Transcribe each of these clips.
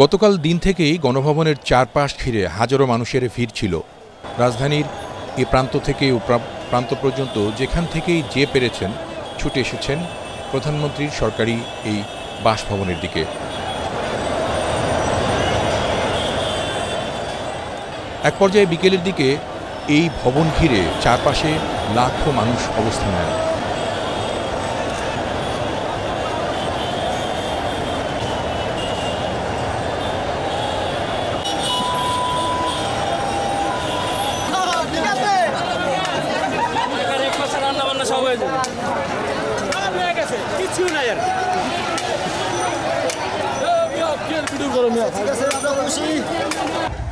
গতকাল দিন থেকেই গণভবনের চারপাশ ঘিরে হাজারো মানুষের ভিড় ছিল। রাজধানীর এ প্রান্ত থেকে ও প্রান্ত পর্যন্ত যেখান থেকেই যে পেরেছেন ছুটে এসেছেন প্রধানমন্ত্রীর সরকারি এই বাসভবনের দিকে। এক পর্যায়ে বিকেলের দিকে এই ভবন ঘিরে চারপাশে লাখো মানুষ অবস্থান নেন।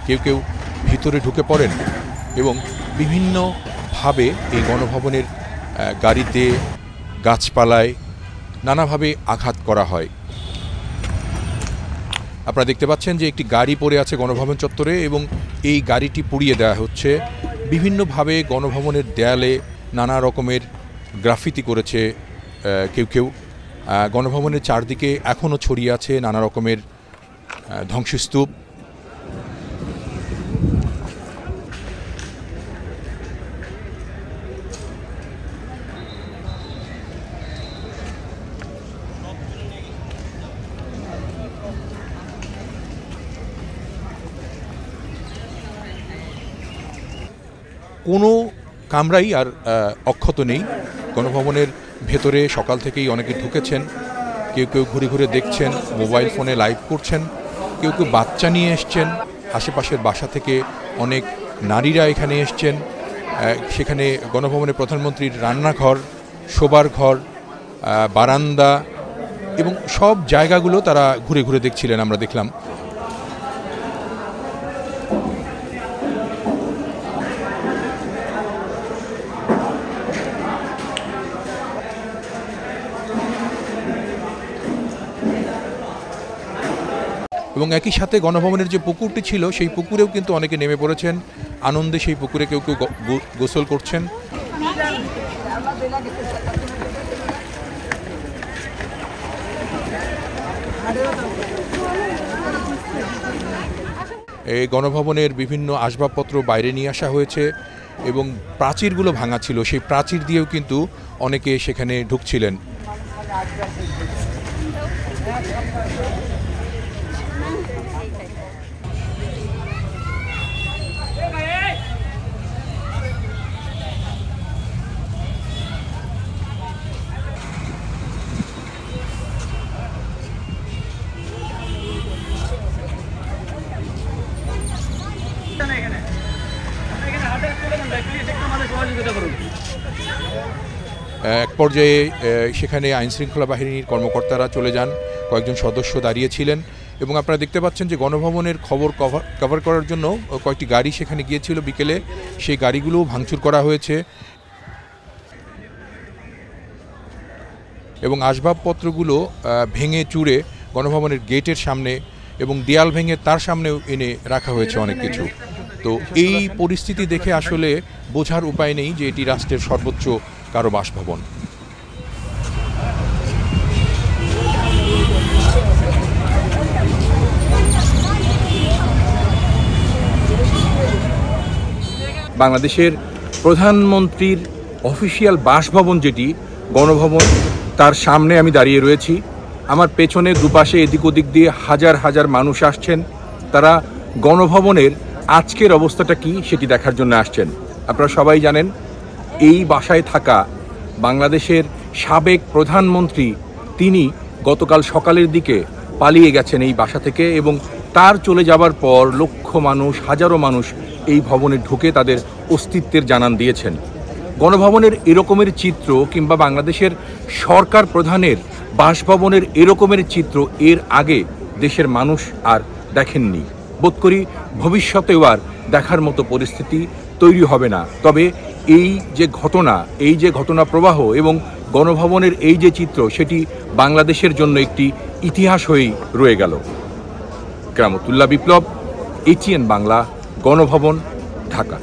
কেউ কেউ ভিতরে ঢুকে পড়েন এবং বিভিন্নভাবে এই গণভবনের গাড়িতে গাছপালায় নানাভাবে আঘাত করা হয়। আপনারা দেখতে পাচ্ছেন যে একটি গাড়ি পড়ে আছে গণভবন চত্বরে এবং এই গাড়িটি পুড়িয়ে দেওয়া হচ্ছে। বিভিন্নভাবে গণভবনের দেয়ালে নানা রকমের গ্রাফিতি করেছে কেউ কেউ। গণভবনের চারদিকে এখনও ছড়িয়ে আছে নানা রকমের ধ্বংসস্তূপ। কোনো কামরাই আর অক্ষত নেই। গণভবনের ভেতরে সকাল থেকেই অনেকে ঢুকেছেন, কেউ কেউ ঘুরে ঘুরে দেখছেন, মোবাইল ফোনে লাইভ করছেন, কেউ কেউ বাচ্চা নিয়ে এসছেন। আশেপাশের বাসা থেকে অনেক নারীরা এখানে এসছেন। সেখানে গণভবনের প্রধানমন্ত্রীর রান্নাঘর, শোবার ঘর, বারান্দা এবং সব জায়গাগুলো তারা ঘুরে ঘুরে দেখছিলেন, আমরা দেখলাম। এবং একই সাথে গণভবনের যে পুকুরটি ছিল সেই পুকুরেও কিন্তু অনেকে নেমে পড়েছেন আনন্দে। সেই পুকুরে কেউ কেউ গোসল করছেন। এই গণভবনের বিভিন্ন আসবাবপত্র বাইরে নিয়ে আসা হয়েছে এবং প্রাচীরগুলো ভাঙা ছিল, সেই প্রাচীর দিয়েও কিন্তু অনেকে সেখানে ঢুকছিলেন। এক পর্যায়ে সেখানে আইনশৃঙ্খলা বাহিনীর কর্মকর্তারা চলে যান, কয়েকজন সদস্য দাঁড়িয়েছিলেন এবং আপনারা দেখতে পাচ্ছেন যে গণভবনের খবর কভার করার জন্য কয়েকটি গাড়ি সেখানে গিয়েছিল বিকেলে। সেই গাড়িগুলোও ভাঙচুর করা হয়েছে এবং আসবাবপত্রগুলো ভেঙে চুরে গণভবনের গেটের সামনে এবং দেয়াল ভেঙে তার সামনেও এনে রাখা হয়েছে অনেক কিছু। তো এই পরিস্থিতি দেখে আসলে বোঝার উপায় নেই যে এটি রাষ্ট্রের সর্বোচ্চ কারো বাসভবন। বাংলাদেশের প্রধানমন্ত্রীর অফিসিয়াল বাসভবন যেটি গণভবন, তার সামনে আমি দাঁড়িয়ে রয়েছি। আমার পেছনে দুপাশে এদিক ওদিক দিয়ে হাজার হাজার মানুষ আসছেন। তারা গণভবনের আজকের অবস্থাটা কি সেটি দেখার জন্য আসছেন। আপনারা সবাই জানেন এই বাসায় থাকা বাংলাদেশের সাবেক প্রধানমন্ত্রী তিনি গতকাল সকালের দিকে পালিয়ে গেছেন এই বাসা থেকে এবং তার চলে যাবার পর লক্ষ মানুষ, হাজারো মানুষ এই ভবনে ঢুকে তাদের অস্তিত্বের জানান দিয়েছেন। গণভবনের এরকমের চিত্র কিংবা বাংলাদেশের সরকার প্রধানের বাসভবনের এরকমের চিত্র এর আগে দেশের মানুষ আর দেখেননি। বোধ করি ভবিষ্যতেও আর দেখার মতো পরিস্থিতি তৈরি হবে না। তবে এই যে ঘটনা প্রবাহ এবং গণভবনের এই যে চিত্র, সেটি বাংলাদেশের জন্য একটি ইতিহাস হয়েই রয়ে গেল। কেরামতুল্লাহ বিপ্লব, ATN বাংলা, গণভবন, ঢাকা।